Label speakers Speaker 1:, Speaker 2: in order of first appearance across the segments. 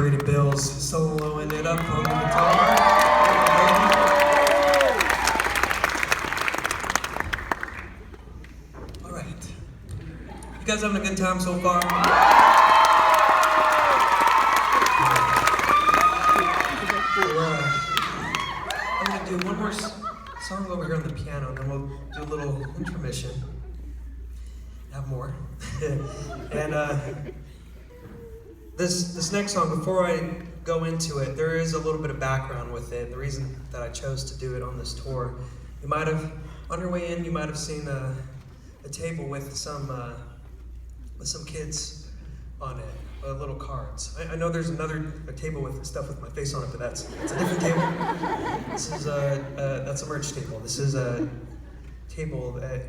Speaker 1: Incorporated Bills soloing it up on the guitar. All right. You guys having a good time so far? I'm going to do one more song over here on the piano, and then we'll do a little intermission. Have more. And this next song, before I go into it, there is a little bit of background with it. The reason that I chose to do it on this tour, you might have, on your way in, you might have seen a table with some kids on it, little cards. I know there's a table with stuff with my face on it, but that's a different table. This is that's a merch table. This is a table that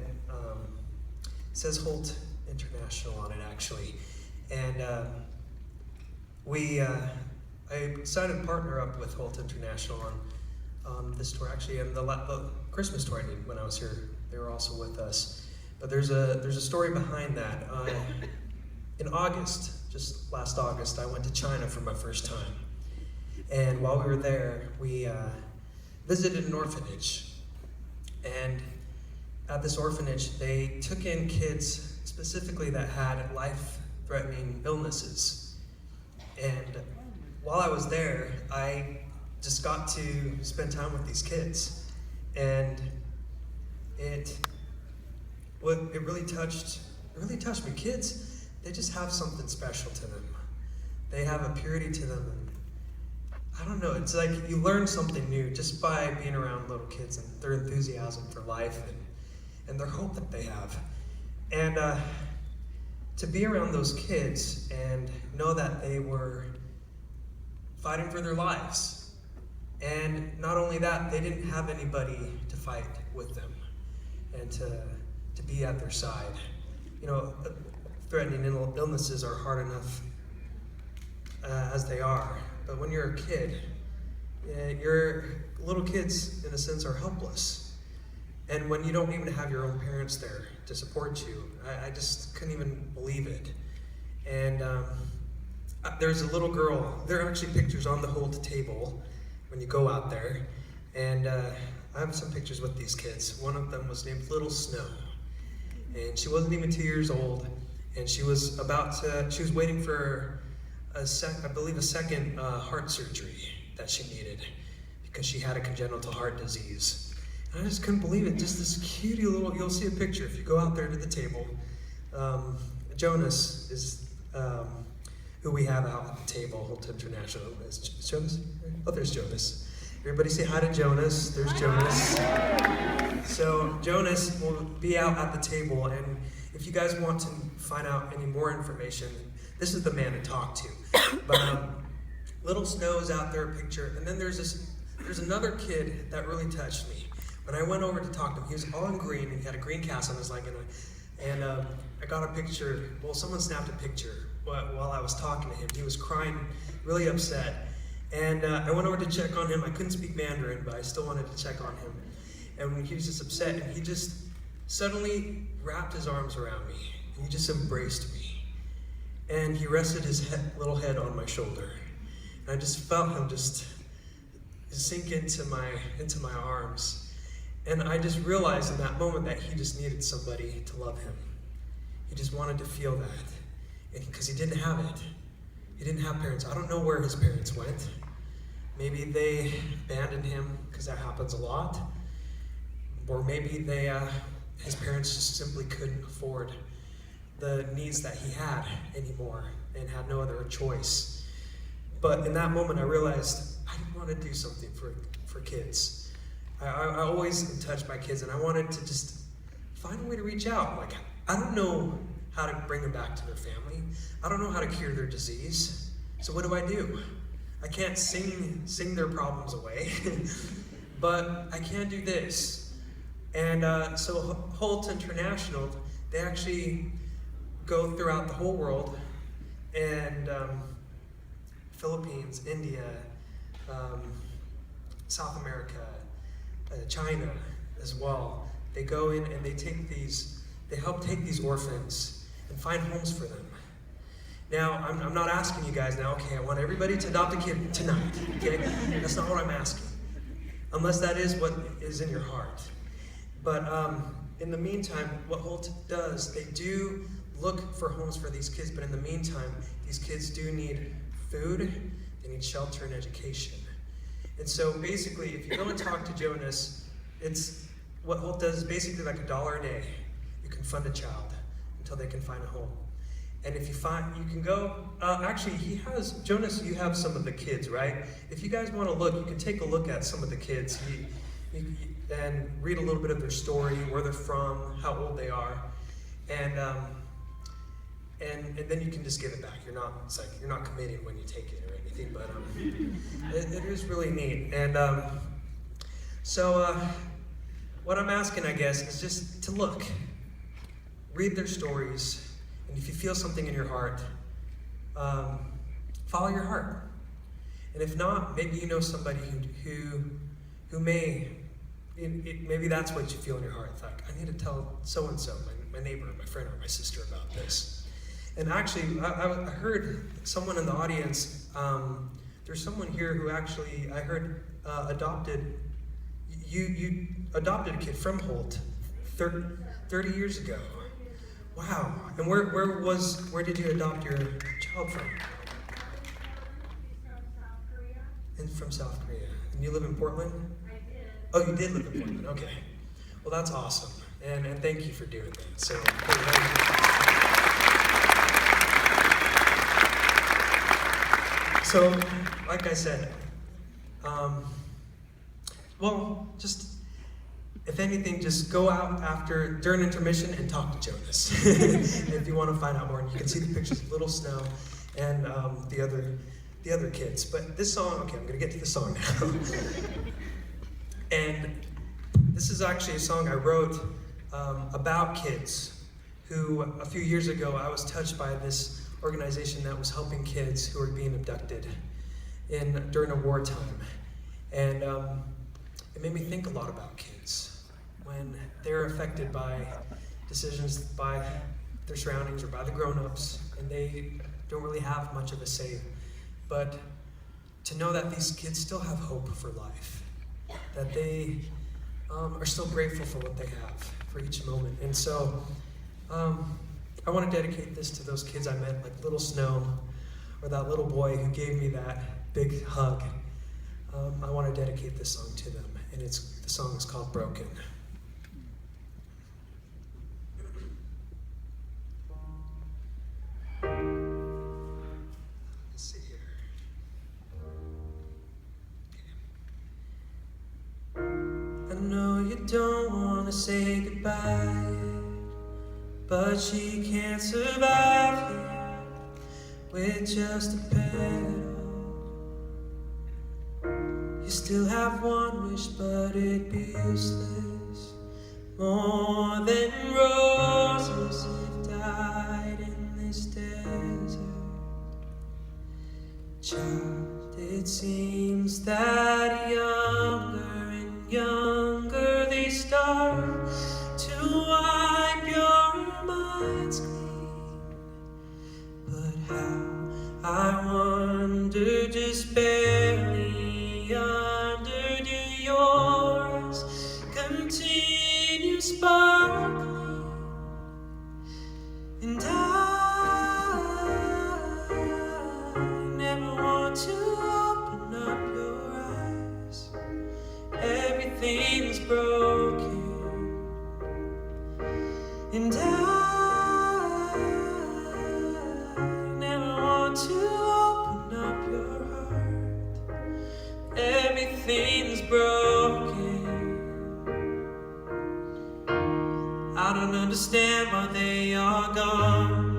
Speaker 1: says Holt International on it, actually, and I decided to partner up with Holt International on this tour, actually, and the Christmas tour I did when I was here. They were also with us. But there's a story behind that. In August, just last August, I went to China for my first time. And while we were there, we visited an orphanage. And at this orphanage, they took in kids specifically that had life-threatening illnesses. And while I was there, I just got to spend time with these kids. And it really touched me. Kids, they just have something special to them. They have a purity to them. And I don't know, it's like you learn something new just by being around little kids and their enthusiasm for life and their hope that they have. And to be around those kids and know that they were fighting for their lives. And not only that, they didn't have anybody to fight with them and to be at their side. You know, threatening illnesses are hard enough as they are. But when you're a kid, your little kids, in a sense, are helpless. And when you don't even have your own parents there to support you, I just couldn't even believe it. And there's a little girl, there are actually pictures on the Holt table when you go out there. And I have some pictures with these kids. One of them was named Little Snow. And she wasn't even 2 years old. And she was waiting for a second heart surgery that she needed because she had a congenital heart disease. And I just couldn't believe it. Just this cutie little, you'll see a picture if you go out there to the table. Jonas is who we have out at the table, Holt International. Is Jonas? Oh, there's Jonas. Everybody say hi to Jonas. There's Jonas. So Jonas will be out at the table, and if you guys want to find out any more information, this is the man to talk to. But Little Snow is out there, a picture, and then there's another kid that really touched me. When I went over to talk to him, he was all in green, and he had a green cast on his leg, and I got a picture. Well, someone snapped a picture while I was talking to him. He was crying, really upset, and I went over to check on him. I couldn't speak Mandarin, but I still wanted to check on him. And he was just upset, and he just suddenly wrapped his arms around me, and he just embraced me. And he rested his little head on my shoulder. And I just felt him just sink into my arms. And I just realized in that moment that he just needed somebody to love him. He just wanted to feel that. Because he didn't have it. He didn't have parents. I don't know where his parents went. Maybe they abandoned him, because that happens a lot. Or maybe his parents just simply couldn't afford the needs that he had anymore and had no other choice. But in that moment, I realized I didn't want to do something for kids. I always am touched by kids, and I wanted to just find a way to reach out. Like, I don't know how to bring them back to their family. I don't know how to cure their disease. So what do? I can't sing their problems away, but I can do this. And so Holt International, they actually go throughout the whole world, and Philippines, India, South America, China as well. They go in and they help take these orphans and find homes for them. Now, I'm not asking you guys now, okay, I want everybody to adopt a kid tonight, okay? That's not what I'm asking, unless that is what is in your heart. But in the meantime, what Holt does, they do look for homes for these kids, but in the meantime, these kids do need food, they need shelter and education. And so basically, if you go and talk to Jonas, what Holt does is basically like $1 a day. You can fund a child until they can find a home. And if you can go, actually Jonas, you have some of the kids, right? If you guys want to look, you can take a look at some of the kids and read a little bit of their story, where they're from, how old they are. And then you can just give it back. You're not committing when you take it or anything, but it is really neat. And so what I'm asking, I guess, is just to look, read their stories, and if you feel something in your heart, follow your heart. And if not, maybe you know somebody who maybe that's what you feel in your heart. It's like, I need to tell so-and-so, my neighbor, my friend, or my sister about this. And actually, I heard someone in the audience, there's someone here who actually, I heard, you adopted a kid from Holt 30 years ago. Wow. And where did you adopt your child from? From South Korea. And you live in Portland?
Speaker 2: I did.
Speaker 1: Oh, you did live in Portland. Okay. Well, that's awesome. And thank you for doing that. So, like I said, just if anything, just go out during intermission and talk to Jonas if you want to find out more. And you can see the pictures of Little Snow and the other kids. But this song, okay, I'm going to get to the song now. And this is actually a song I wrote about kids who, a few years ago, I was touched by this organization that was helping kids who were being abducted during a wartime. And it made me think a lot about kids when they're affected by decisions by their surroundings or by the grown-ups, and they don't really have much of a say. But to know that these kids still have hope for life, that they are still grateful for what they have for each moment. And so I want to dedicate this to those kids I met, like Little Snow, or that little boy who gave me that big hug. I want to dedicate this song to them, and the song is called Broken. Let's see here. I know you don't want to say goodbye, but she can't survive here with just a pedal. You still have one wish, but it'd be useless. More than roses have died in this desert. Child, it seems that younger and younger they start to wipe your minds clean. But how, I wonder, just barely under, do yours continue sparkling? And I never want to open up your eyes. Everything's broken. And I never want to open up your heart. Everything's broken. I don't understand why they are gone,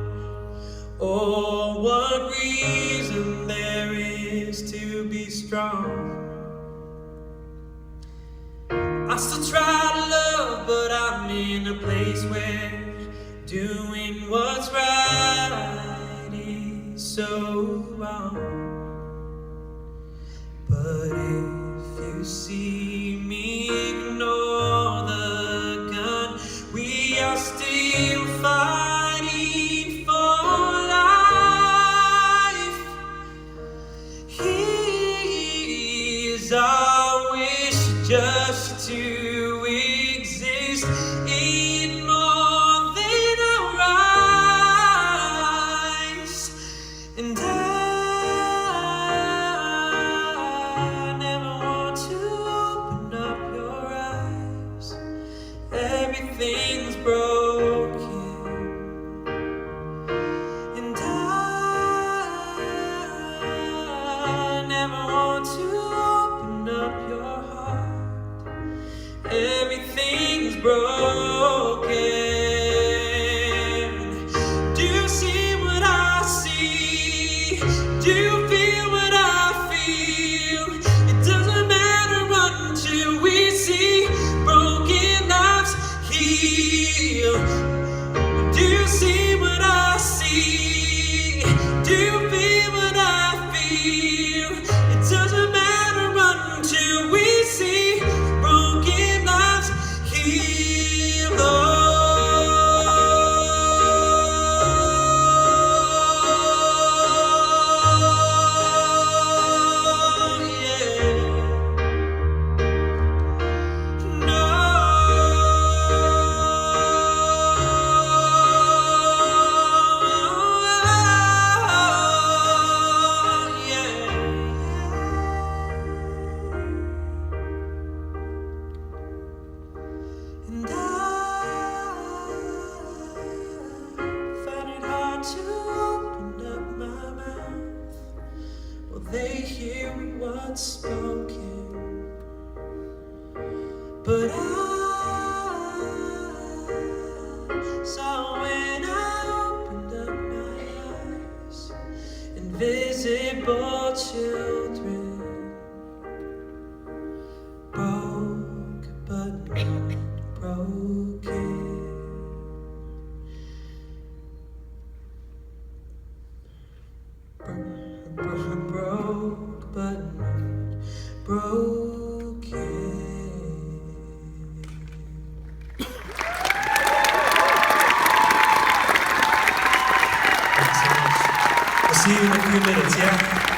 Speaker 1: or what reason there is to be strong. I still try to love, but I'm in a place where doing what's right is so wrong. But if you see me ignore the gun, we are still fighting for life. unspoken. But I saw when I opened up my eyes, invisible children, broke but not broken. Broke but not broken. Thanks so much. We'll see you in a few minutes, yeah?